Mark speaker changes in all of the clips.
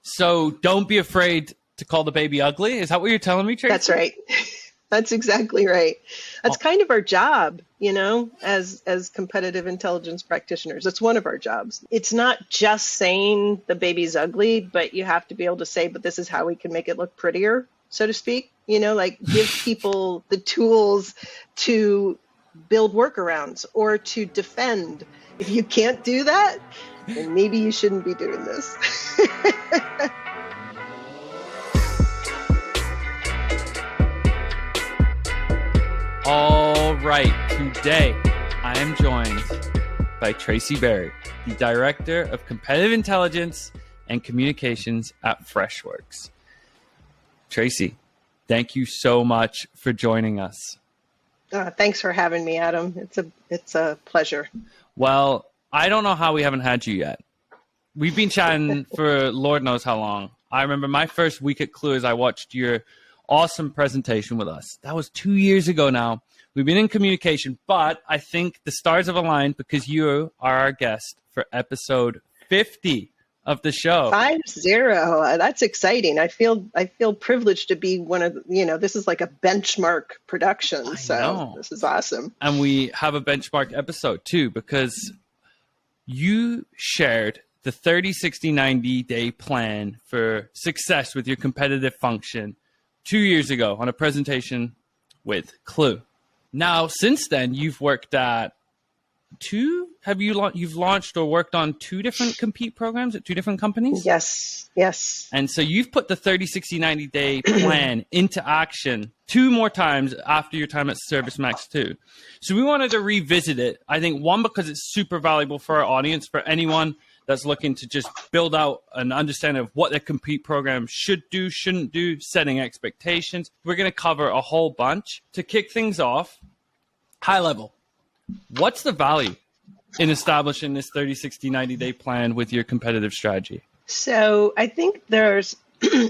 Speaker 1: So don't be afraid to call the baby ugly. Is that what you're telling me, Tracy?
Speaker 2: That's right. That's exactly right. That's kind of our job, as competitive intelligence practitioners. It's one of our jobs. It's not just saying the baby's ugly, but you have to be able to say, but this is how we can make it look prettier, so to speak. Give people the tools to build workarounds or to defend. If you can't do that, then maybe you shouldn't be doing this.
Speaker 1: All right, today I am joined by Tracy Berry, the Director of Competitive Intelligence and Communications at Freshworks. Tracy, thank you so much for joining us.
Speaker 2: Thanks for having me, Adam. It's a pleasure.
Speaker 1: Well, I don't know how we haven't had you yet. We've been chatting for Lord knows how long. I remember my first week at Klue as I watched your awesome presentation with us. That was 2 years ago now. We've been in communication, but I think the stars have aligned because you are our guest for episode 50 of the show.
Speaker 2: 50. That's exciting. I feel privileged to be one of this is like a benchmark production. So this is awesome.
Speaker 1: And we have a benchmark episode too, because you shared the 30, 60, 90-day plan for success with your competitive function 2 years ago on a presentation with Klue. Now, since then, you've worked at you've launched or worked on 2 different compete programs at 2 different companies?
Speaker 2: Yes.
Speaker 1: And so you've put the 30, 60, 90-day plan into action 2 more times after your time at ServiceMax 2. So we wanted to revisit it. I think, one, because it's super valuable for our audience, for anyone that's looking to just build out an understanding of what their compete program should do, shouldn't do, setting expectations. We're going to cover a whole bunch. To kick things off, high level, what's the value in establishing this 30, 60, 90-day plan with your competitive strategy?
Speaker 2: So I think there's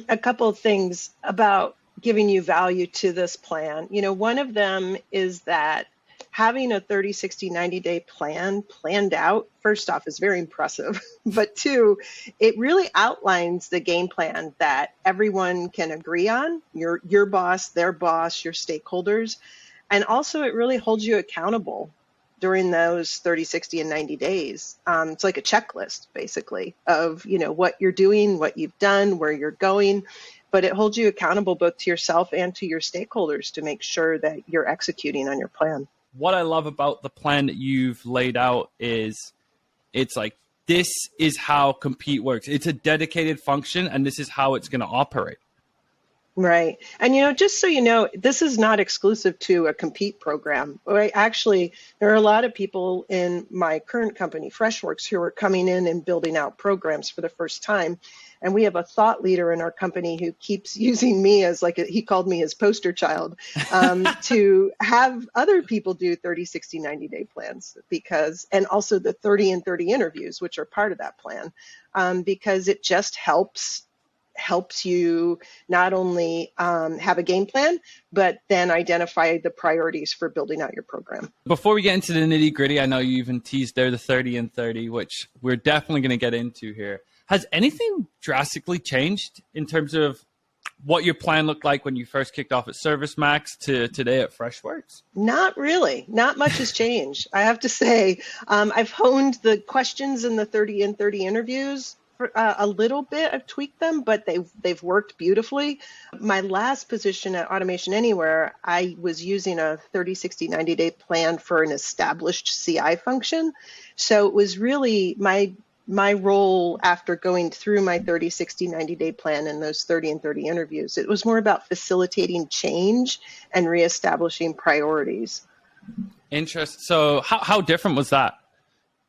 Speaker 2: a couple of things about giving you value to this plan. One of them is that having a 30, 60, 90-day plan planned out, first off, is very impressive. But 2, it really outlines the game plan that everyone can agree on, your boss, their boss, your stakeholders. And also, it really holds you accountable during those 30, 60, and 90 days. It's like a checklist, basically, of what you're doing, what you've done, where you're going. But it holds you accountable both to yourself and to your stakeholders to make sure that you're executing on your plan.
Speaker 1: What I love about the plan that you've laid out is it's like, this is how compete works. It's a dedicated function, and this is how it's going to operate.
Speaker 2: Right. And, just so you know, this is not exclusive to a compete program. Right? Actually, there are a lot of people in my current company, Freshworks, who are coming in and building out programs for the first time. And we have a thought leader in our company who keeps using me as he called me his poster child, to have other people do 30, 60, 90-day plans and also the 30 and 30 interviews, which are part of that plan, because it just helps you not only have a game plan, but then identify the priorities for building out your program.
Speaker 1: Before we get into the nitty gritty, I know you even teased there the 30 and 30, which we're definitely going to get into here. Has anything drastically changed in terms of what your plan looked like when you first kicked off at ServiceMax to today at Freshworks?
Speaker 2: Not really. Not much has changed. I have to say, I've honed the questions in the 30 and 30 interviews a little bit. I've tweaked them, but they've worked beautifully. My last position at Automation Anywhere, I was using a 30, 60, 90-day plan for an established CI function. So it was really my role after going through my 30, 60, 90-day plan and those 30 and 30 interviews. It was more about facilitating change and reestablishing priorities.
Speaker 1: Interesting. So how different was that?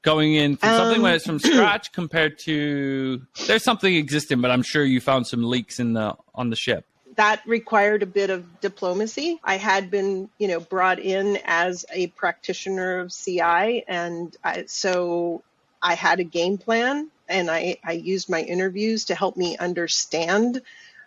Speaker 1: Going in from something where it's from scratch compared to, there's something existing, but I'm sure you found some leaks on the ship.
Speaker 2: That required a bit of diplomacy. I had been, brought in as a practitioner of CI, and so I had a game plan, and I used my interviews to help me understand,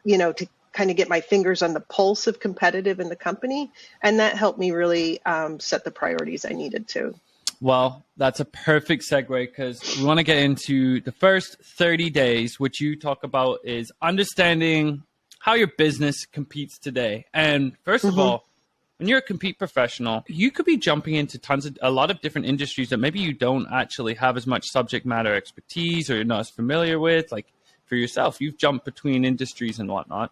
Speaker 2: to kind of get my fingers on the pulse of competitive in the company, and that helped me really set the priorities I needed to.
Speaker 1: Well, that's a perfect segue because we want to get into the first 30 days, which you talk about is understanding how your business competes today. And first of all, when you're a compete professional, you could be jumping into a lot of different industries that maybe you don't actually have as much subject matter expertise or you're not as familiar with. Like for yourself, you've jumped between industries and whatnot.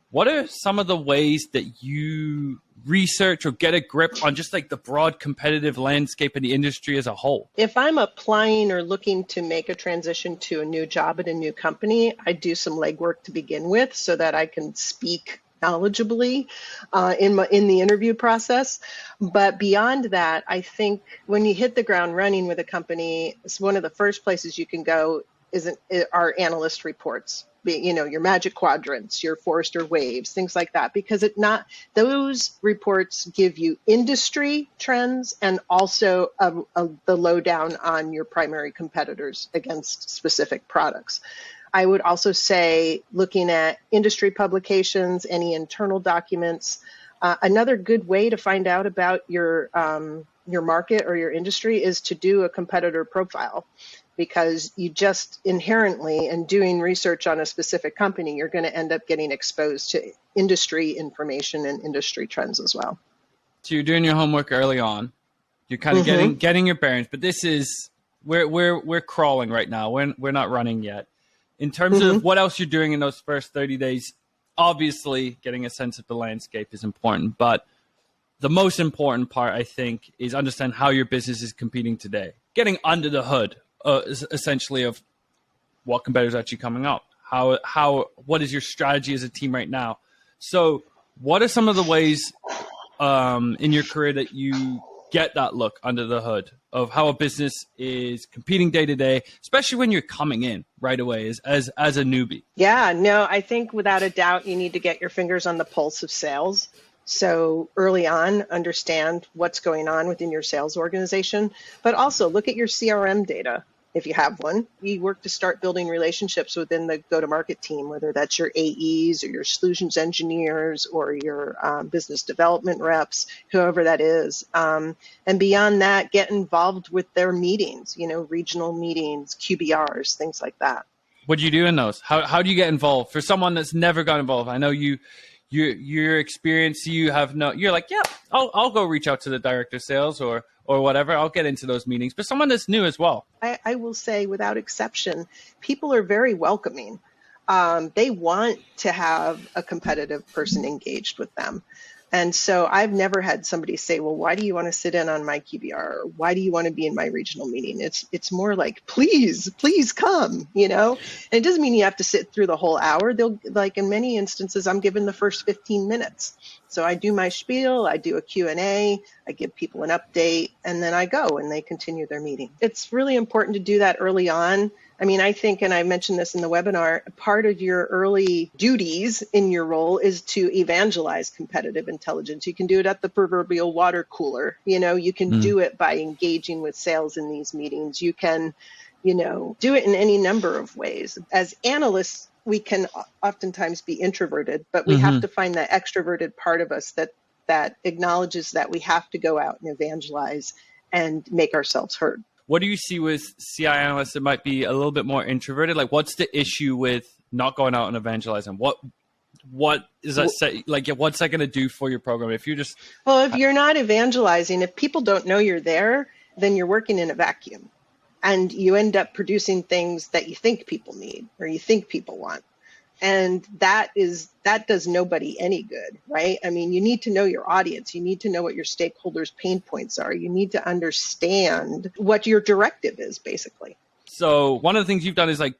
Speaker 1: What are some of the ways that you research or get a grip on just like the broad competitive landscape in the industry as a whole?
Speaker 2: If I'm applying or looking to make a transition to a new job at a new company, I do some legwork to begin with so that I can speak knowledgeably in the interview process. But beyond that, I think when you hit the ground running with a company, it's one of the first places you can go are analyst reports. Your Magic Quadrants, your Forrester Waves, things like that, because those reports give you industry trends and also the lowdown on your primary competitors against specific products. I would also say looking at industry publications, any internal documents. Another good way to find out about your market or your industry is to do a competitor profile. Because you just inherently, in doing research on a specific company, you're going to end up getting exposed to industry information and industry trends as well.
Speaker 1: So you're doing your homework early on. You're kind of getting your bearings, but this is we're crawling right now. We're not running yet. In terms of what else you're doing in those first 30 days, obviously getting a sense of the landscape is important, but the most important part, I think, is understand how your business is competing today. Getting under the hood. Essentially of what competitors are actually coming up. What is your strategy as a team right now? So what are some of the ways in your career that you get that look under the hood of how a business is competing day to day, especially when you're coming in right away as a newbie?
Speaker 2: Yeah, no, I think without a doubt, you need to get your fingers on the pulse of sales. So early on, understand what's going on within your sales organization, but also look at your CRM data. If you have one, you work to start building relationships within the go-to-market team, whether that's your AEs or your solutions engineers or your business development reps, whoever that is. And beyond that, get involved with their meetings, regional meetings, QBRs, things like that.
Speaker 1: What do you do in those? How do you get involved? For someone that's never got involved, I know your experience, you're like, yeah, I'll go reach out to the director of sales or whatever. I'll get into those meetings. But someone that's new as well.
Speaker 2: I will say without exception, people are very welcoming. They want to have a competitive person engaged with them. And so I've never had somebody say, well, why do you want to sit in on my QBR? Or why do you want to be in my regional meeting? It's more like, please come, And it doesn't mean you have to sit through the whole hour. They'll, like in many instances, I'm given the first 15 minutes. So I do my spiel, I do a Q&A, I give people an update, and then I go and they continue their meeting. It's really important to do that early on. I mean, I think, and I mentioned this in the webinar, part of your early duties in your role is to evangelize competitive intelligence. You can do it at the proverbial water cooler. You can do it by engaging with sales in these meetings. You can, do it in any number of ways. As analysts, we can oftentimes be introverted, but we have to find that extroverted part of us that acknowledges that we have to go out and evangelize and make ourselves heard.
Speaker 1: What do you see with CI analysts that might be a little bit more introverted? Like, what's the issue with not going out and evangelizing? What is that say? Like, what's that going to do for your program? If you're not
Speaker 2: evangelizing, if people don't know you're there, then you're working in a vacuum. And you end up producing things that you think people need or you think people want. And that does nobody any good, right? I mean, you need to know your audience. You need to know what your stakeholders' pain points are. You need to understand what your directive is, basically.
Speaker 1: So one of the things you've done is like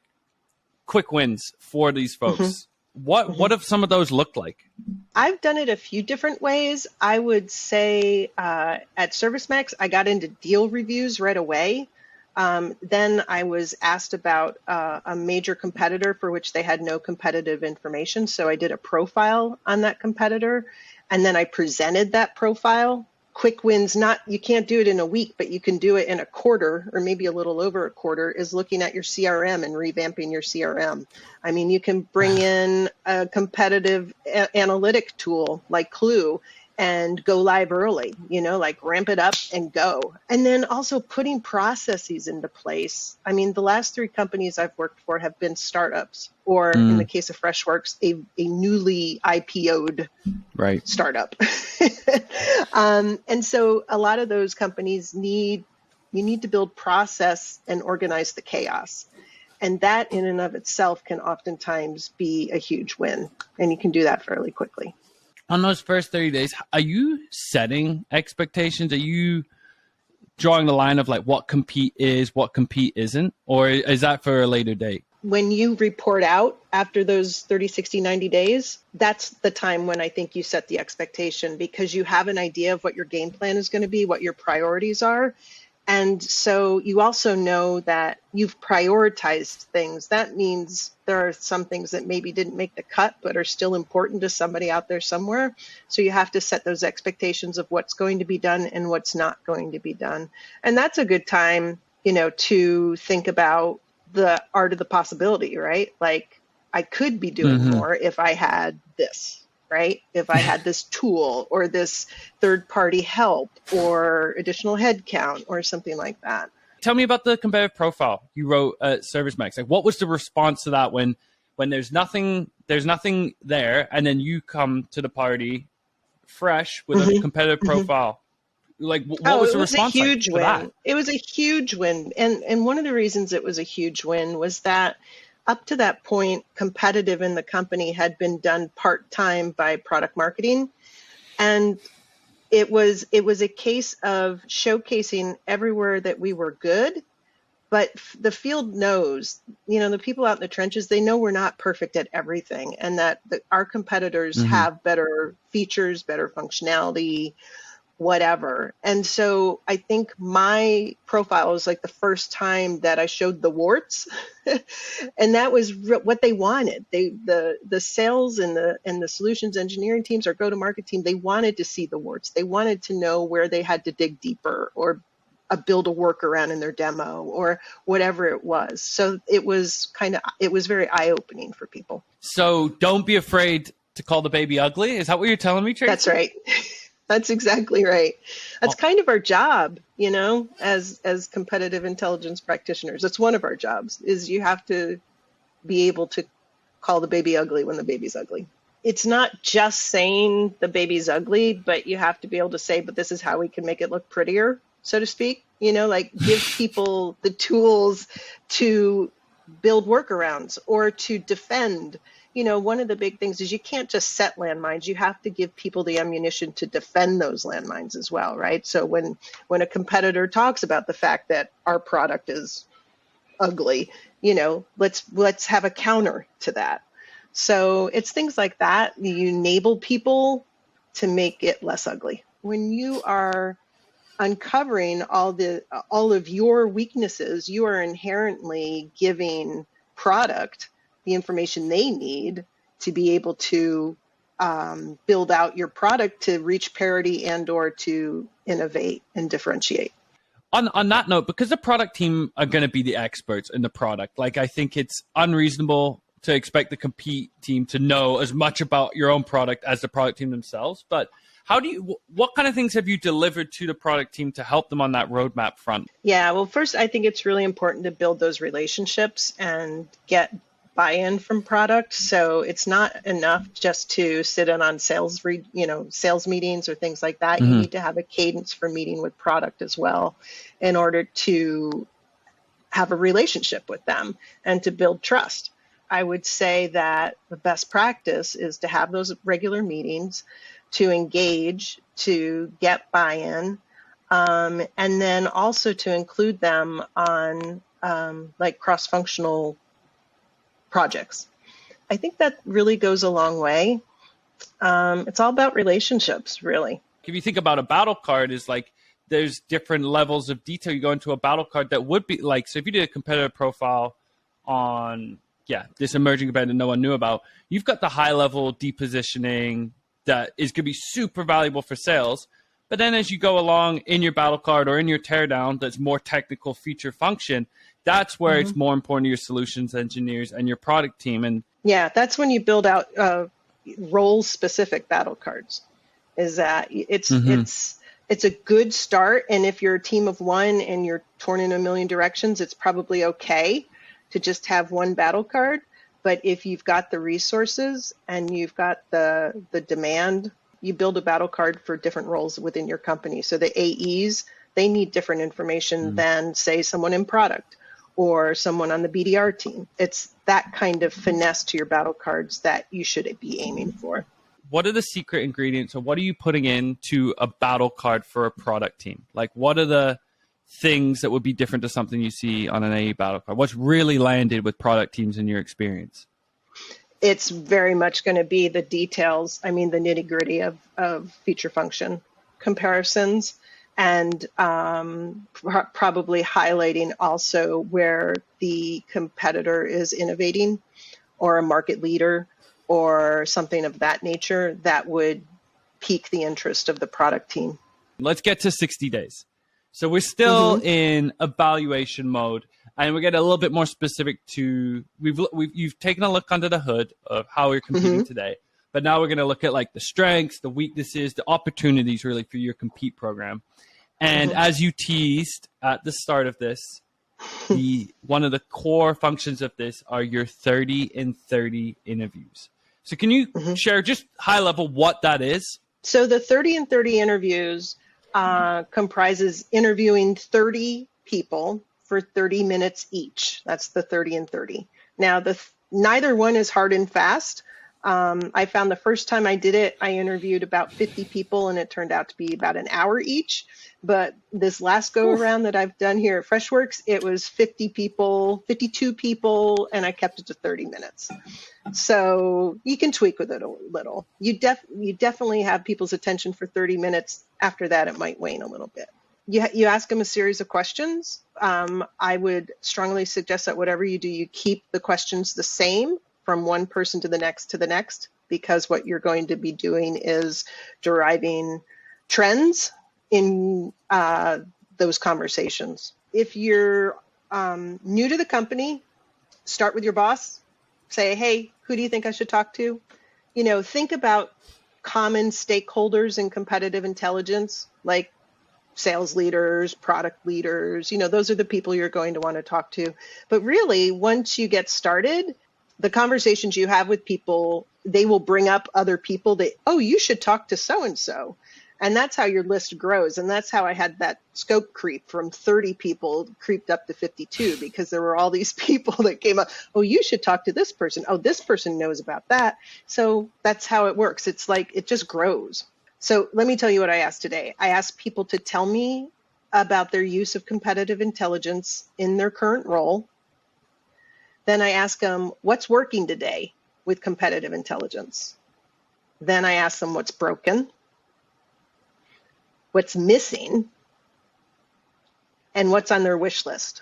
Speaker 1: quick wins for these folks. What have some of those looked like?
Speaker 2: I've done it a few different ways. I would say at ServiceMax, I got into deal reviews right away. Then I was asked about a major competitor for which they had no competitive information. So I did a profile on that competitor, and then I presented that profile. Quick wins, you can't do it in a week, but you can do it in a quarter or maybe a little over a quarter, is looking at your CRM and revamping your CRM. I mean, you can bring in a competitive analytic tool like Klue and go live early, like ramp it up and go. And then also putting processes into place. I mean, the last 3 companies I've worked for have been startups, or in the case of Freshworks, a newly IPO'd startup. And so a lot of those companies you need to build process and organize the chaos. And that in and of itself can oftentimes be a huge win. And you can do that fairly quickly.
Speaker 1: On those first 30 days, are you setting expectations? Are you drawing the line of like what compete is, what compete isn't? Or is that for a later date?
Speaker 2: When you report out after those 30, 60, 90 days, that's the time when I think you set the expectation, because you have an idea of what your game plan is going to be, what your priorities are. And so you also know that you've prioritized things. That means there are some things that maybe didn't make the cut, but are still important to somebody out there somewhere. So you have to set those expectations of what's going to be done and what's not going to be done. And that's a good time, to think about the art of the possibility, right? Like, I could be doing more if I had this. Right? If I had this tool or this third-party help or additional headcount or something like that.
Speaker 1: Tell me about the competitive profile you wrote at ServiceMax. Like, what was the response to that when there's nothing there, and then you come to the party fresh with a competitive profile? Like, what was the response like? It was a huge win.
Speaker 2: It was a huge win, and one of the reasons it was a huge win was that up to that point, competitive in the company had been done part-time by product marketing. And it was a case of showcasing everywhere that we were good, but the field knows, the people out in the trenches, they know we're not perfect at everything, and that our competitors have better features, better functionality, whatever. And so I think my profile was like the first time that I showed the warts, and that was what they wanted. The sales and the solutions engineering teams, our go-to-market team, they wanted to see the warts. They wanted to know where they had to dig deeper or build a workaround in their demo or whatever it was. So it was very eye-opening for people.
Speaker 1: So don't be afraid to call the baby ugly. Is that what you're telling me, Tracy?
Speaker 2: That's right. That's exactly right. That's kind of our job, as competitive intelligence practitioners. That's one of our jobs, is you have to be able to call the baby ugly when the baby's ugly. It's not just saying the baby's ugly, but you have to be able to say, but this is how we can make it look prettier, so to speak. Like give people the tools to build workarounds or to defend. One of the big things is you can't just set landmines. You have to give people the ammunition to defend those landmines as well, right? So when a competitor talks about the fact that our product is ugly, let's have a counter to that. So it's things like that. You enable people to make it less ugly. When you are uncovering all of your weaknesses, you are inherently giving product the information they need to be able to build out your product to reach parity and or to innovate and differentiate.
Speaker 1: On that note, because the product team are going to be the experts in the product, like I think it's unreasonable to expect the compete team to know as much about your own product as the product team themselves. But what kind of things have you delivered to the product team to help them on that roadmap front?
Speaker 2: Yeah, well, first, I think it's really important to build those relationships and get buy-in from product. So it's not enough just to sit in on sales meetings or things like that. You need to have a cadence for meeting with product as well in order to have a relationship with them and to build trust. I would say that the best practice is to have those regular meetings, to engage, to get buy-in, and then also to include them on like cross-functional projects. I think that really goes a long way. It's all about relationships, really.
Speaker 1: If you think about a battle card, is like there's different levels of detail. You go into a battle card that would be like, so if you did a competitive profile on this emerging competitor no one knew about, you've got the high level depositioning that is going to be super valuable for sales. But then as you go along in your battle card or in your teardown, that's more technical feature function, that's where it's more important to your solutions engineers and your product team. And
Speaker 2: yeah, that's when you build out role-specific battle cards. is that
Speaker 1: Mm-hmm.
Speaker 2: it's a good start. And if you're a team of one and you're torn in a million directions, it's probably okay to just have one battle card. But if you've got the resources and you've got the demand, you build a battle card for different roles within your company. So the AEs, they need different information than, say, someone in product or someone on the BDR team. It's that kind of finesse to your battle cards that you should be aiming for.
Speaker 1: What are the secret ingredients, or what are you putting into a battle card for a product team? Like, what are the things that would be different to something you see on an AE battle card? What's really landed with product teams in your experience?
Speaker 2: It's very much going to be the details. I mean, the nitty gritty of feature function comparisons, and probably highlighting also where the competitor is innovating or a market leader or something of that nature that would pique the interest of the product team.
Speaker 1: Let's get to 60 days. So we're still in evaluation mode, and we're getting a little bit more specific to, you've taken a look under the hood of how you're competing today, but now we're going to look at like the strengths, the weaknesses, the opportunities really for your compete program. And as you teased at the start of this, one of the core functions of this are your 30 in 30 interviews. So can you share just high level what that is?
Speaker 2: So the 30 in 30 interviews comprises interviewing 30 people for 30 minutes each. That's the 30 in 30. Now, neither one is hard and fast. I found the first time I did it, I interviewed about 50 people, and it turned out to be about an hour each. But this last go around that I've done here at Freshworks, it was 50 people, 52 people, and I kept it to 30 minutes. So you can tweak with it a little. You definitely have people's attention for 30 minutes. After that, it might wane a little bit. You ask them a series of questions. I would strongly suggest that whatever you do, you keep the questions the same from one person to the next, because what you're going to be doing is deriving trends in those conversations. If you're new to the company, start with your boss. Say, hey, who do you think I should talk to? Think about common stakeholders in competitive intelligence, like sales leaders, product leaders. Those are the people you're going to want to talk to. But really, once you get started, the conversations you have with people, they will bring up other people that, oh, you should talk to so-and-so. And that's how your list grows. And that's how I had that scope creep from 30 people creeped up to 52, because there were all these people that came up. Oh, you should talk to this person. Oh, this person knows about that. So that's how it works. It's like it just grows. So let me tell you what I asked today. I asked people to tell me about their use of competitive intelligence in their current role. Then I asked them, what's working today with competitive intelligence? Then I asked them what's broken, what's missing, and what's on their wish list.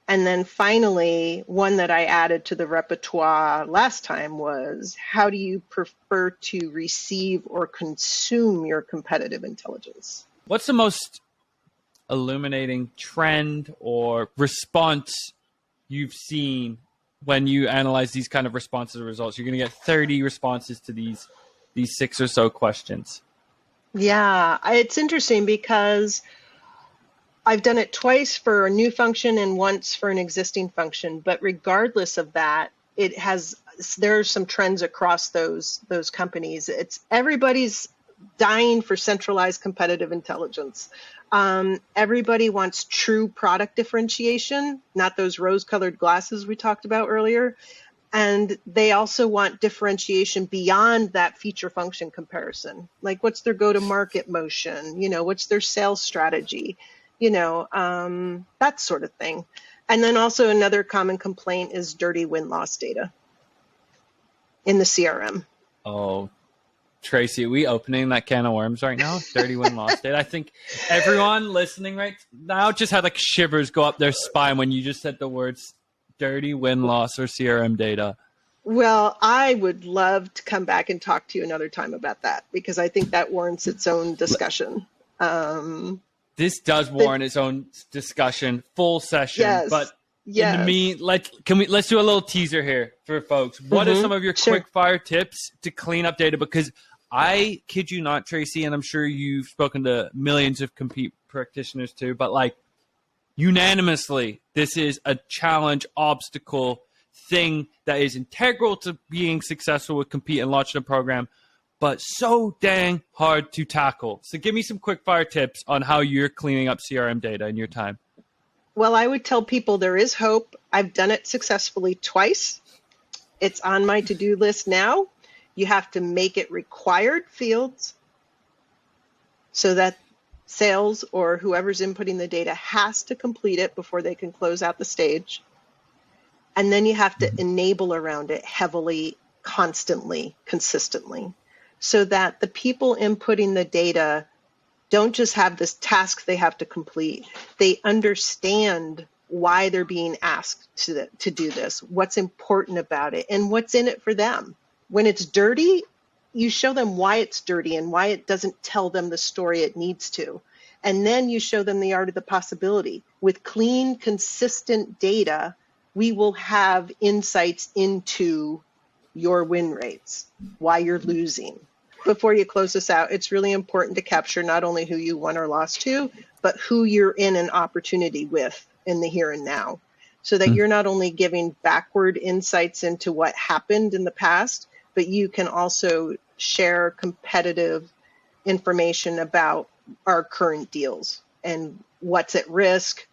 Speaker 2: And then finally, one that I added to the repertoire last time was, how do you prefer to receive or consume your competitive intelligence?
Speaker 1: What's the most illuminating trend or response you've seen when you analyze these kind of responses or results? You're going to get 30 responses to these 6 or so questions.
Speaker 2: Yeah, it's interesting because I've done it twice for a new function and once for an existing function. But regardless of that, there are some trends across those companies. Everybody's dying for centralized competitive intelligence. Everybody wants true product differentiation, not those rose-colored glasses we talked about earlier. And they also want differentiation beyond that feature function comparison. Like, what's their go-to-market motion? What's their sales strategy? That sort of thing. And then also another common complaint is dirty win-loss data in the CRM.
Speaker 1: Oh, Tracy, are we opening that can of worms right now? Dirty win-loss data. I think everyone listening right now just had like shivers go up their spine when you just said the words dirty win-loss or CRM data.
Speaker 2: Well, I would love to come back and talk to you another time about that, because I think that warrants its own discussion.
Speaker 1: This does warrant its own discussion, full session.
Speaker 2: Yes,
Speaker 1: but
Speaker 2: yes.
Speaker 1: In the mean, let's do a little teaser here for folks. What are some of your quick fire tips to clean up data? Because I kid you not, Tracy, and I'm sure you've spoken to millions of compete practitioners too, but like unanimously, this is a challenge, obstacle, thing that is integral to being successful with compete and launching a program, but so dang hard to tackle. So give me some quick fire tips on how you're cleaning up CRM data in your time.
Speaker 2: Well, I would tell people there is hope. I've done it successfully twice. It's on my to-do list now. You have to make it required fields so that sales or whoever's inputting the data has to complete it before they can close out the stage. And then you have to enable around it heavily, constantly, consistently, so that the people inputting the data don't just have this task they have to complete. They understand why they're being asked to do this, what's important about it, and what's in it for them. When it's dirty, you show them why it's dirty and why it doesn't tell them the story it needs to. And then you show them the art of the possibility. With clean, consistent data, we will have insights into your win rates, why you're losing. Before you close this out, it's really important to capture not only who you won or lost to, but who you're in an opportunity with in the here and now, so that you're not only giving backward insights into what happened in the past, but you can also share competitive information about our current deals and what's at risk,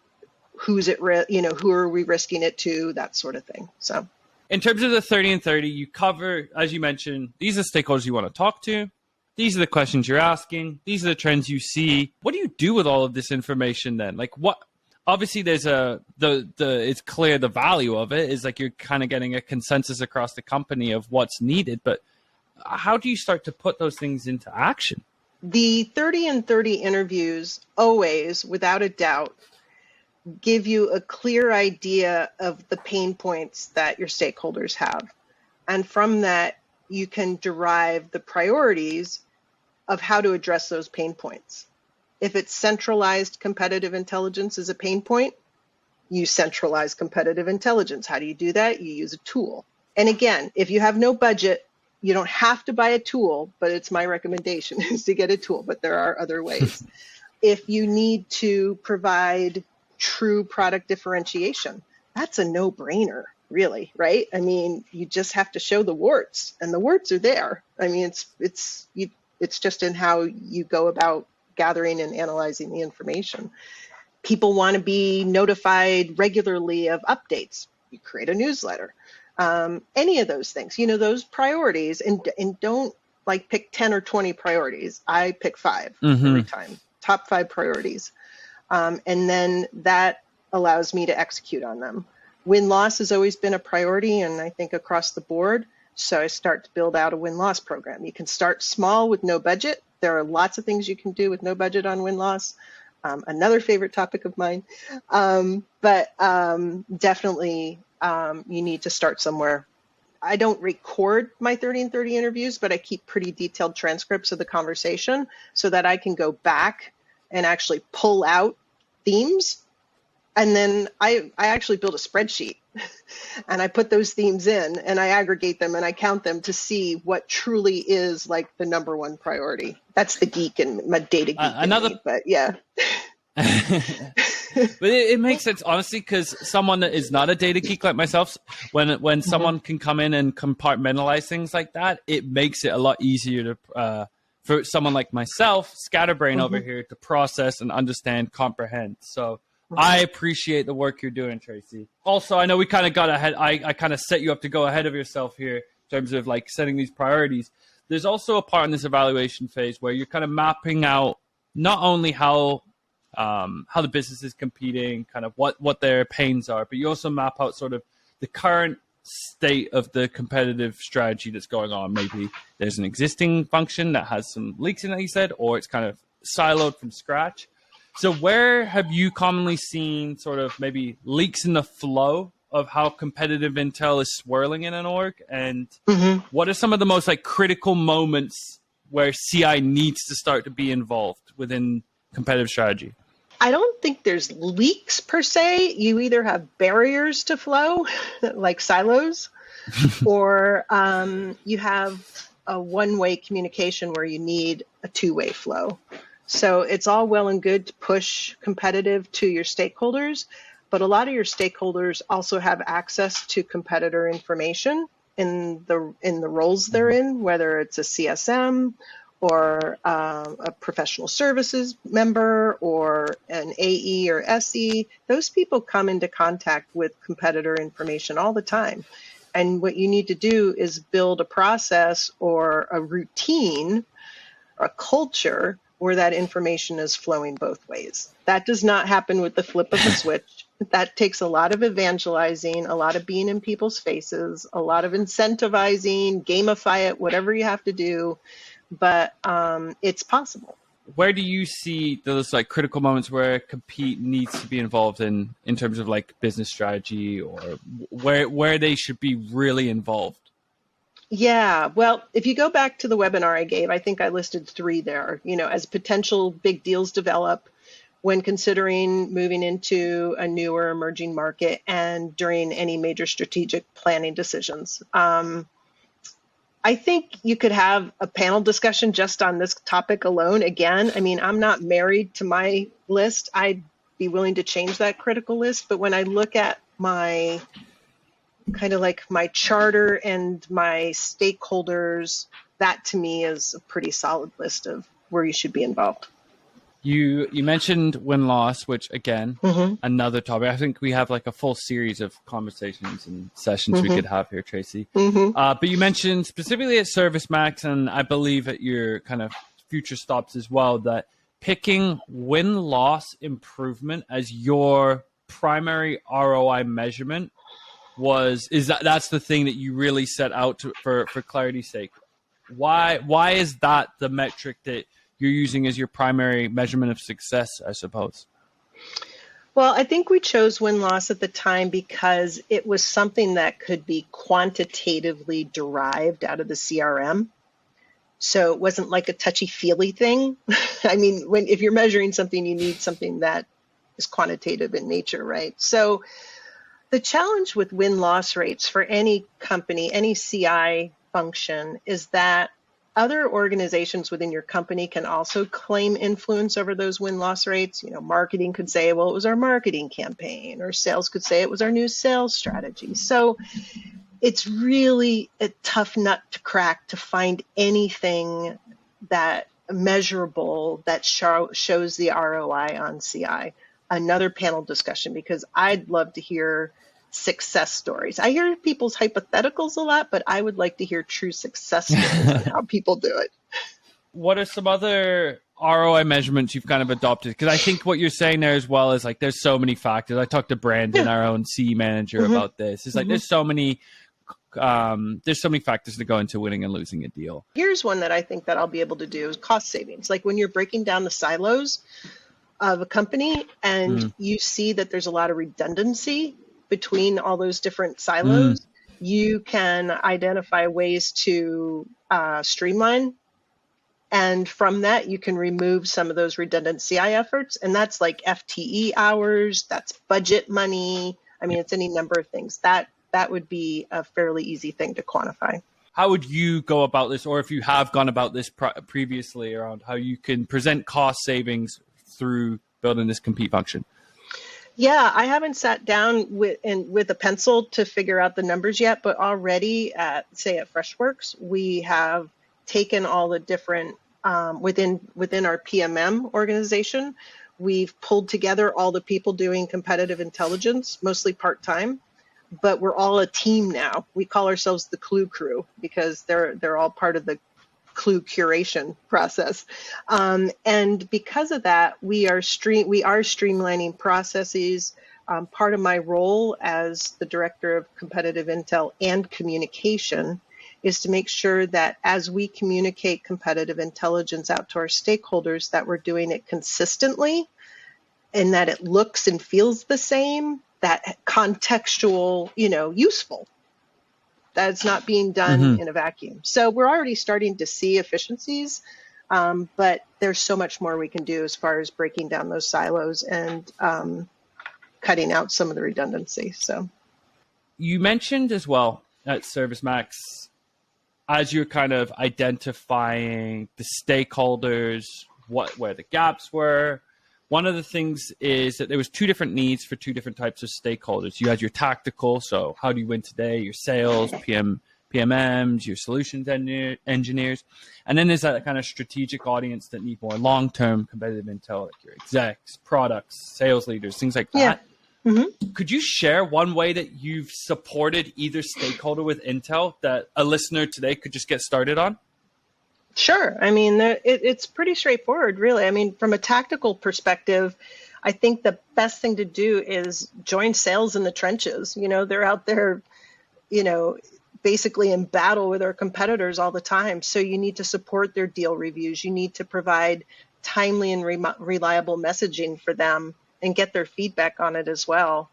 Speaker 2: who's at risk, who are we risking it to, that sort of thing. So
Speaker 1: in terms of the 30 and 30, you cover, as you mentioned, these are the stakeholders you want to talk to. These are the questions you're asking. These are the trends you see. What do you do with all of this information then? Like what, obviously there's it's clear the value of it is like you're kind of getting a consensus across the company of what's needed, but how do you start to put those things into action?
Speaker 2: The 30 and 30 interviews always, without a doubt, give you a clear idea of the pain points that your stakeholders have. And from that, you can derive the priorities of how to address those pain points. If it's centralized competitive intelligence is a pain point, you centralize competitive intelligence. How do you do that? You use a tool. And again, if you have no budget, you don't have to buy a tool, but it's my recommendation is to get a tool, but there are other ways. If you need to provide true product differentiation, that's a no-brainer, really, right? I mean, you just have to show the warts, and the warts are there. I mean, it's just in how you go about gathering and analyzing the information. People want to be notified regularly of updates. You create a newsletter. Any of those things, those priorities, and don't like pick 10 or 20 priorities. I pick 5 every time, top 5 priorities. And then that allows me to execute on them. Win-loss has always been a priority, and I think across the board. So I start to build out a win-loss program. You can start small with no budget. There are lots of things you can do with no budget on win-loss. Another favorite topic of mine. But definitely you need to start somewhere. I don't record my 30 and 30 interviews, but I keep pretty detailed transcripts of the conversation so that I can go back and actually pull out themes. And then I actually build a spreadsheet and I put those themes in and I aggregate them and I count them to see what truly is like the number one priority. That's the geek and my data geek in me, but yeah.
Speaker 1: But it makes sense, honestly, because someone that is not a data geek like myself, when someone can come in and compartmentalize things like that, it makes it a lot easier to for someone like myself, scatterbrain over here, to process and understand, comprehend. So I appreciate the work you're doing, Tracy. Also, I know we kind of got ahead. I kind of set you up to go ahead of yourself here in terms of like setting these priorities. There's also a part in this evaluation phase where you're kind of mapping out not only how the business is competing, kind of what their pains are, but you also map out sort of the current state of the competitive strategy that's going on. Maybe there's an existing function that has some leaks in it, you said, or it's kind of siloed from scratch. So where have you commonly seen sort of maybe leaks in the flow of how competitive intel is swirling in an org? And what are some of the most like critical moments where CI needs to start to be involved within competitive strategy?
Speaker 2: I don't think there's leaks per se. You either have barriers to flow, like silos, or you have a one-way communication where you need a two-way flow. So it's all well and good to push competitive to your stakeholders, but a lot of your stakeholders also have access to competitor information in the roles they're in, whether it's a CSM or a professional services member or an AE or SE. Those people come into contact with competitor information all the time. And what you need to do is build a process or a routine, a culture where that information is flowing both ways. That does not happen with the flip of a switch. That takes a lot of evangelizing, a lot of being in people's faces, a lot of incentivizing, gamify it, whatever you have to do. But it's possible.
Speaker 1: Where do you see those like critical moments where Compete needs to be involved in terms of like business strategy, or where they should be really involved?
Speaker 2: Yeah, well, if you go back to the webinar I gave, I think I listed 3 there, as potential big deals develop when considering moving into a newer emerging market and during any major strategic planning decisions. I think you could have a panel discussion just on this topic alone. Again, I mean, I'm not married to my list. I'd be willing to change that critical list. But when I look at my kind of like my charter and my stakeholders, that to me is a pretty solid list of where you should be involved.
Speaker 1: You mentioned win-loss, which again, another topic. I think we have like a full series of conversations and sessions we could have here, Tracy. But you mentioned specifically at ServiceMax, and I believe at your kind of future stops as well, that picking win-loss improvement as your primary ROI measurement that's the thing that you really set out to, for clarity's sake. Why is that the metric that you're using as your primary measurement of success, I suppose?
Speaker 2: Well, I think we chose win-loss at the time because it was something that could be quantitatively derived out of the CRM. So it wasn't like a touchy-feely thing. I mean, if you're measuring something, you need something that is quantitative in nature, right? So the challenge with win-loss rates for any company, any CI function, is that other organizations within your company can also claim influence over those win-loss rates. Marketing could say, well, it was our marketing campaign, or sales could say it was our new sales strategy. So it's really a tough nut to crack to find anything that measurable that shows the ROI on CI. Another panel discussion, because I'd love to hear success stories. I hear people's hypotheticals a lot, but I would like to hear true success stories on how people do it.
Speaker 1: What are some other ROI measurements you've kind of adopted? Because I think what you're saying there as well is like there's so many factors. I talked to Brandon, our own CE manager, about this. It's like there's so many factors that go into winning and losing a deal.
Speaker 2: Here's one that I think that I'll be able to do is cost savings. Like when you're breaking down the silos of a company and you see that there's a lot of redundancy between all those different silos, you can identify ways to streamline. And from that, you can remove some of those redundant CI efforts. And that's like FTE hours, that's budget money. I mean, it's any number of things. That would be a fairly easy thing to quantify.
Speaker 1: How would you go about this, or if you have gone about this previously, around how you can present cost savings through building this Compete function?
Speaker 2: Yeah, I haven't sat down with a pencil to figure out the numbers yet, but already at Freshworks, we have taken all the different within our PMM organization. We've pulled together all the people doing competitive intelligence, mostly part-time, but we're all a team now. We call ourselves the Klue crew because they're all part of the Klue curation process. And because of that, we are streamlining processes. Part of my role as the director of competitive intel and communication is to make sure that as we communicate competitive intelligence out to our stakeholders, that we're doing it consistently and that it looks and feels the same, that contextual, useful. That's not being done in a vacuum. So we're already starting to see efficiencies, but there's so much more we can do as far as breaking down those silos and cutting out some of the redundancy. So you
Speaker 1: mentioned as well at ServiceMax as you're kind of identifying the stakeholders, where the gaps were, one of the things is that there was two different needs for two different types of stakeholders. You had your tactical, so how do you win today? Your sales, PMMs, your solutions engineers. And then there's that kind of strategic audience that need more long-term competitive intel, like your execs, products, sales leaders, things like that.
Speaker 2: Yeah. Mm-hmm.
Speaker 1: Could you share one way that you've supported either stakeholder with intel that a listener today could just get started on?
Speaker 2: Sure. I mean, it's pretty straightforward, really. I mean, from a tactical perspective, I think the best thing to do is join sales in the trenches. You know, they're out there, you know, basically in battle with our competitors all the time. So you need to support their deal reviews. You need to provide timely and reliable messaging for them and get their feedback on it as well.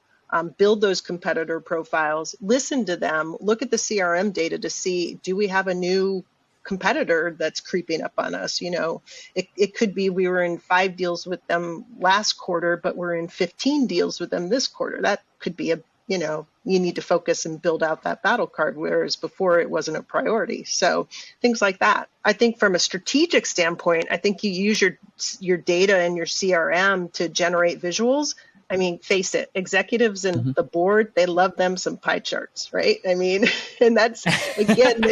Speaker 2: Build those competitor profiles, listen to them, look at the CRM data to see, do we have a new competitor that's creeping up on us? You know, it could be we were in 5 deals with them last quarter, but we're in 15 deals with them this quarter. That could be you know, you need to focus and build out that battle card, whereas before it wasn't a priority. So things like that. I think from a strategic standpoint, I think you use your data and your CRM to generate visuals. I mean, face it, executives and the board, they love them some pie charts, right? I mean, and that's, again,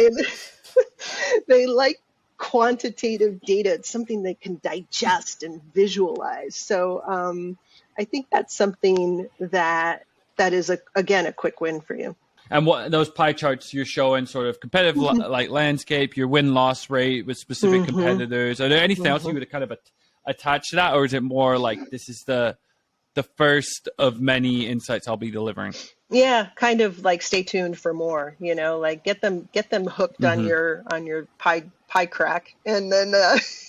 Speaker 2: they like quantitative data. It's something they can digest and visualize. So I think that's something that is, again, a quick win for you.
Speaker 1: And what those pie charts you're showing, sort of competitive like landscape, your win-loss rate with specific competitors. Are there anything else you would kind of attach to that, or is it more like this is the first of many insights I'll be delivering?
Speaker 2: Yeah, kind of like stay tuned for more. You know, like get them hooked on your pie crack, and then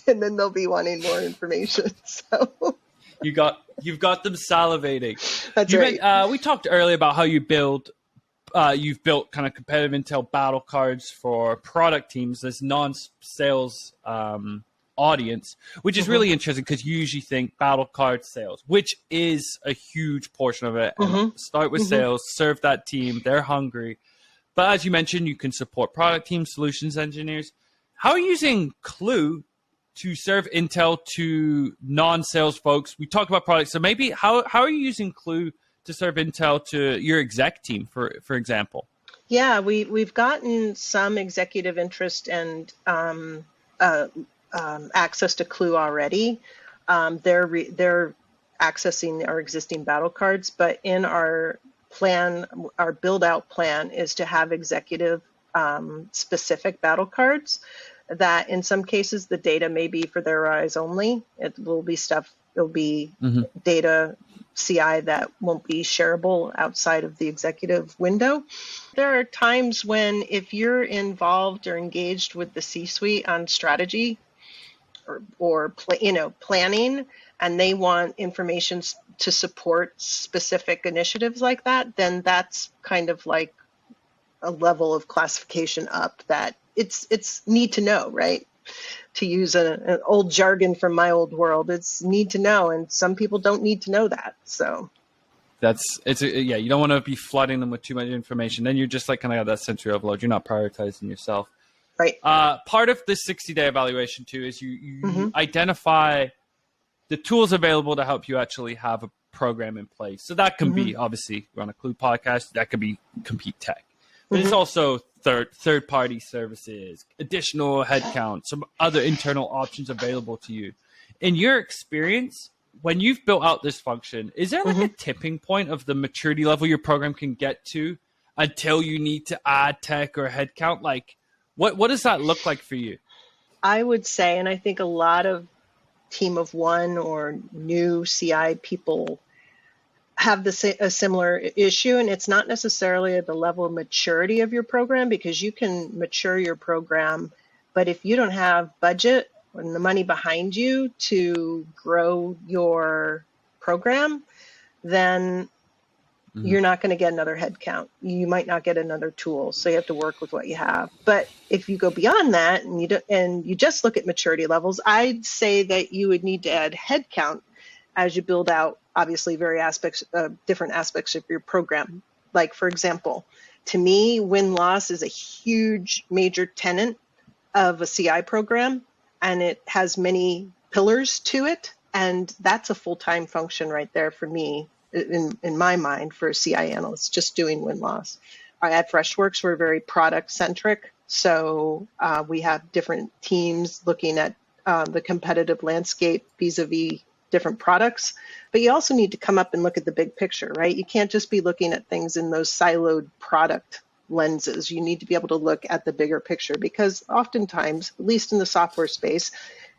Speaker 2: they'll be wanting more information. So.
Speaker 1: You've got them salivating.
Speaker 2: That's right.
Speaker 1: We talked earlier about how you've built kind of competitive intel battle cards for product teams, this non-sales audience, which is really interesting because you usually think battle card sales, which is a huge portion of it. Start with sales, serve that team, they're hungry. But as you mentioned, you can support product teams, solutions engineers. How are you using Klue to serve intel to non-sales folks? We talked about products, so maybe how are you using Klue to serve intel to your exec team, for example?
Speaker 2: Yeah, we've gotten some executive interest and access to Klue already. They're accessing our existing battle cards, but in our plan, our build out plan is to have executive specific battle cards that in some cases the data may be for their eyes only. It'll be data CI that won't be shareable outside of the executive window. There are times when if you're involved or engaged with the C-suite on strategy or planning, and they want information to support specific initiatives like that, then that's kind of like a level of classification up that it's need to know, right? To use an old jargon from my old world, it's need to know, and some people don't need to know that. So you don't want to be flooding them with too much information. Then you're just like kind of have that sensory overload. You're not prioritizing yourself. Right.
Speaker 1: Part of this 60-day evaluation too is you identify the tools available to help you actually have a program in place. So that can be, obviously, we're on a Klue podcast, that could be Compete Tech. But it's also third-party services, additional headcount, some other internal options available to you. In your experience, when you've built out this function, is there like a tipping point of the maturity level your program can get to until you need to add tech or headcount? Like, what does that look like for you?
Speaker 2: I would say, and I think a lot of team of one or new CI people have a similar issue, and it's not necessarily at the level of maturity of your program, because you can mature your program, but if you don't have budget and the money behind you to grow your program, then you're not going to get another headcount. You might not get another tool, so you have to work with what you have. But if you go beyond that and you just look at maturity levels, I'd say that you would need to add headcount as you build out, obviously, different aspects of your program. Like, for example, to me, win-loss is a huge major tenet of a CI program, and it has many pillars to it. And that's a full-time function right there for me, in my mind, for a CI analyst, just doing win-loss. At Freshworks, we're very product-centric. So we have different teams looking at the competitive landscape vis-a-vis different products. But you also need to come up and look at the big picture, right? You can't just be looking at things in those siloed product lenses. You need to be able to look at the bigger picture, because oftentimes, at least in the software space,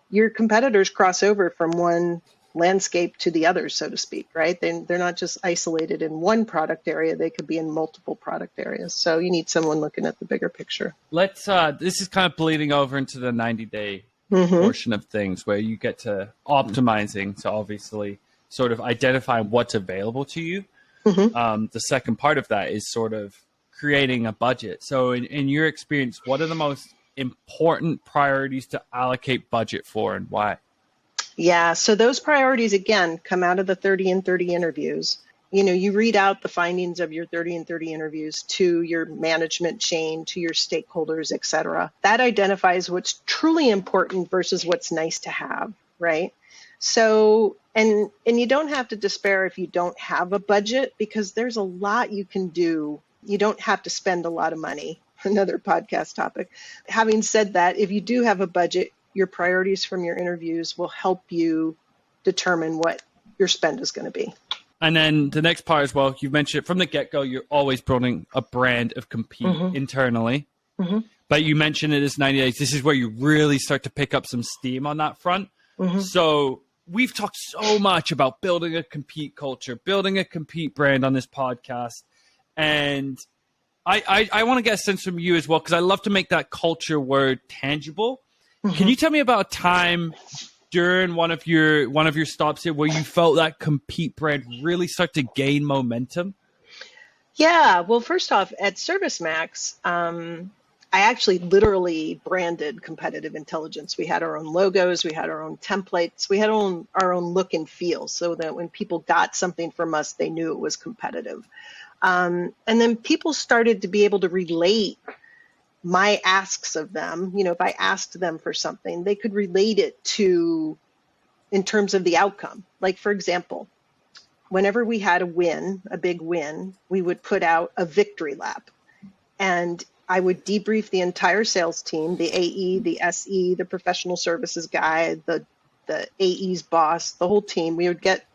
Speaker 2: your competitors cross over from one landscape to the other, so to speak, right? They're not just isolated in one product area. They could be in multiple product areas. So you need someone looking at the bigger picture.
Speaker 1: Let's, this is kind of bleeding over into the 90-day portion of things where you get to optimizing. So obviously sort of identifying what's available to you. The second part of that is sort of creating a budget. So in your experience, what are the most important priorities to allocate budget for, and why?
Speaker 2: Yeah, so those priorities, again, come out of the 30 and 30 interviews. You know, you read out the findings of your 30 and 30 interviews to your management chain, to your stakeholders, et cetera. That identifies what's truly important versus what's nice to have, right? So, and you don't have to despair if you don't have a budget, because there's a lot you can do. You don't have to spend a lot of money. Another podcast topic. Having said that, if you do have a budget, your priorities from your interviews will help you determine what your spend is going to be.
Speaker 1: And then the next part as well, you mentioned it from the get-go, you're always building a brand of compete internally. But you mentioned it is 90 days. This is where you really start to pick up some steam on that front. So we've talked so much about building a compete culture, building a compete brand on this podcast. And I want to get a sense from you as well, because I love to make that culture word tangible. Can you tell me about a time during one of your stops here where you felt that compete brand really start to gain momentum?
Speaker 2: Yeah, well, first off, at ServiceMax, I actually literally branded competitive intelligence. We had our own logos, we had our own templates, we had our own look and feel, so that when people got something from us, they knew it was competitive. And then people started to be able to relate my asks of them. You know, if I asked them for something, they could relate it to, in terms of the outcome. Like, for example, whenever we had a big win, we would put out a victory lap. And I would debrief the entire sales team, the AE, the SE, the professional services guy, the AE's boss, the whole team. We would get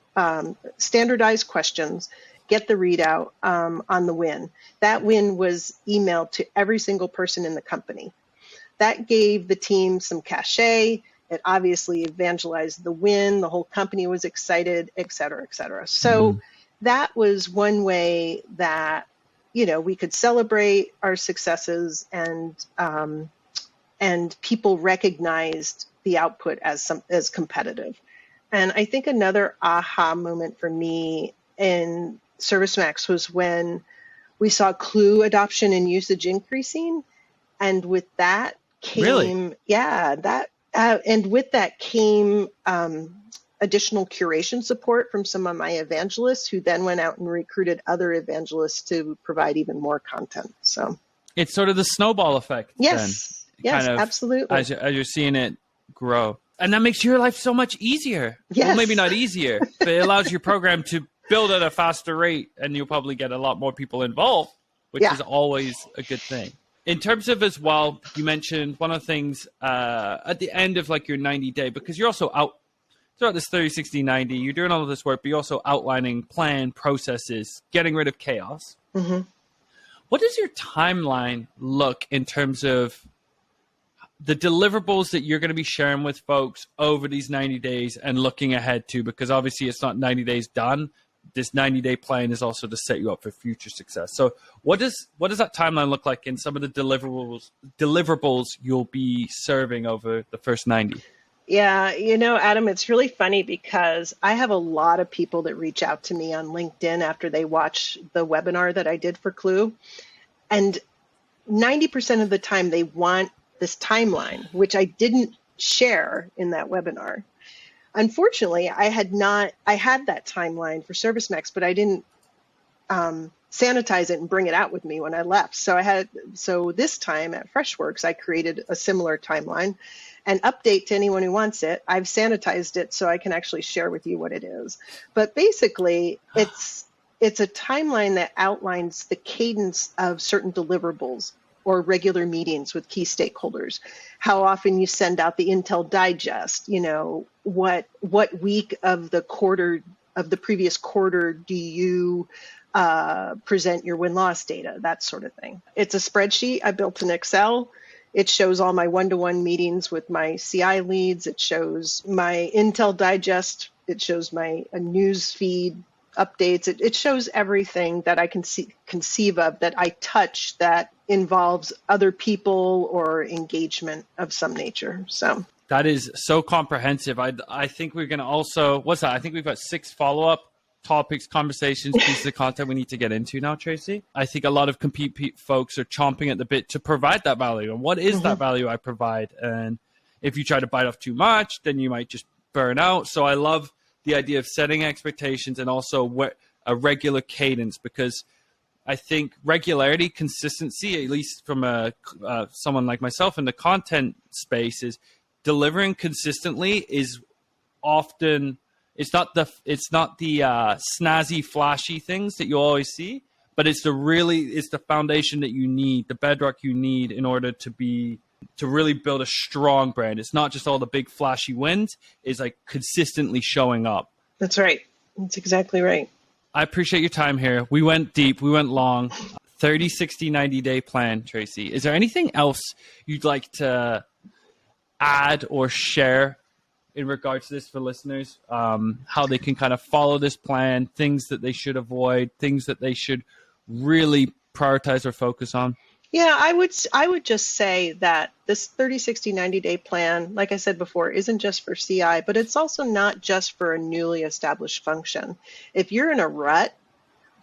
Speaker 2: standardized questions, get the readout on the win. That win was emailed to every single person in the company. That gave the team some cachet. It obviously evangelized the win. The whole company was excited, et cetera, et cetera. So that was one way that, you know, we could celebrate our successes, and people recognized the output as competitive. And I think another aha moment for me in ServiceMax was when we saw Klue adoption and usage increasing, and with that came, and with that came additional curation support from some of my evangelists, who then went out and recruited other evangelists to provide even more content. So
Speaker 1: it's sort of the snowball effect.
Speaker 2: Yes,
Speaker 1: then,
Speaker 2: yes,
Speaker 1: kind of,
Speaker 2: absolutely.
Speaker 1: As you're seeing it grow, and that makes your life so much easier.
Speaker 2: Yes.
Speaker 1: Well, maybe not easier, but it allows your program to build at a faster rate, and you'll probably get a lot more people involved, which is always a good thing. In terms of, as well, you mentioned one of the things at the end of like your 90-day, because you're also out throughout this 30, 60, 90, you're doing all of this work, but you're also outlining plan, processes, getting rid of chaos. What does your timeline look in terms of the deliverables that you're going to be sharing with folks over these 90 days and looking ahead to? Because obviously it's not 90 days done. This 90-day plan is also to set you up for future success. So what does that timeline look like in some of the deliverables you'll be serving over the first 90?
Speaker 2: Yeah, you know, Adam, it's really funny because I have a lot of people that reach out to me on LinkedIn after they watch the webinar that I did for Klue. And 90% of the time they want this timeline, which I didn't share in that webinar. Unfortunately, I had that timeline for ServiceMax, but I didn't sanitize it and bring it out with me when I left. So this time at Freshworks, I created a similar timeline. An update to anyone who wants it. I've sanitized it so I can actually share with you what it is. But basically, it's a timeline that outlines the cadence of certain deliverables or regular meetings with key stakeholders. How often you send out the Intel Digest, what week of the previous quarter do you present your win-loss data, that sort of thing. It's a spreadsheet I built in Excel. It shows all my one-to-one meetings with my CI leads. It shows my Intel Digest. It shows my news feed updates. It shows everything that I can conceive of that I touch that involves other people or engagement of some nature. So
Speaker 1: that is so comprehensive. I think we're going to also, what's that? I think we've got 6 follow-up topics, conversations, pieces of content we need to get into now, Tracy. I think a lot of Compete folks are chomping at the bit to provide that value. And what is that value I provide? And if you try to bite off too much, then you might just burn out. So I love the idea of setting expectations and also a regular cadence, because I think regularity, consistency, at least from someone like myself in the content space, is delivering consistently is often. It's not the snazzy, flashy things that you always see, but it's the foundation that you need, the bedrock you need in order to really build a strong brand. It's not just all the big flashy wins. It's like consistently showing up.
Speaker 2: That's right. That's exactly right.
Speaker 1: I appreciate your time here. We went deep. We went long. 30, 60, 90-day plan, Tracy. Is there anything else you'd like to add or share in regards to this for listeners, how they can kind of follow this plan, things that they should avoid, things that they should really prioritize or focus on?
Speaker 2: Yeah, I would just say that this 30, 60, 90-day plan, like I said before, isn't just for CI, but it's also not just for a newly established function. If you're in a rut,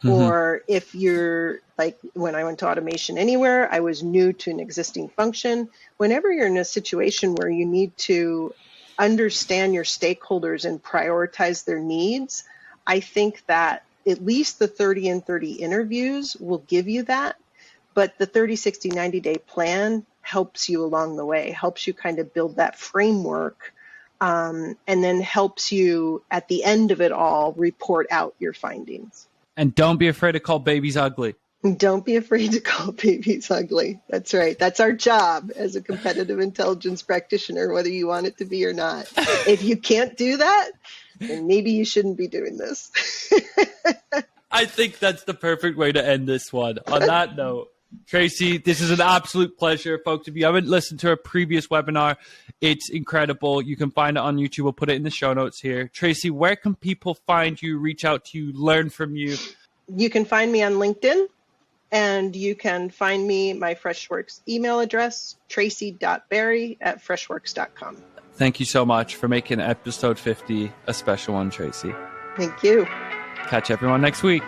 Speaker 2: or if you're like when I went to Automation Anywhere, I was new to an existing function. Whenever you're in a situation where you need to understand your stakeholders and prioritize their needs, I think that at least the 30 and 30 interviews will give you that. But the 30, 60, 90-day plan helps you along the way, helps you kind of build that framework, and then helps you at the end of it all report out your findings.
Speaker 1: And don't be afraid to call babies ugly.
Speaker 2: Don't be afraid to call babies ugly. That's right. That's our job as a competitive intelligence practitioner, whether you want it to be or not. If you can't do that, then maybe you shouldn't be doing this.
Speaker 1: I think that's the perfect way to end this one. On that note, Tracy, this is an absolute pleasure. Folks, if you haven't listened to our previous webinar, it's incredible. You can find it on YouTube. We'll put it in the show notes here. Tracy, where can people find you, reach out to you, learn from you?
Speaker 2: You can find me on LinkedIn. And you can find me, my Freshworks email address, tracy.berry@freshworks.com.
Speaker 1: Thank you so much for making episode 50 a special one, Tracy.
Speaker 2: Thank you.
Speaker 1: Catch everyone next week.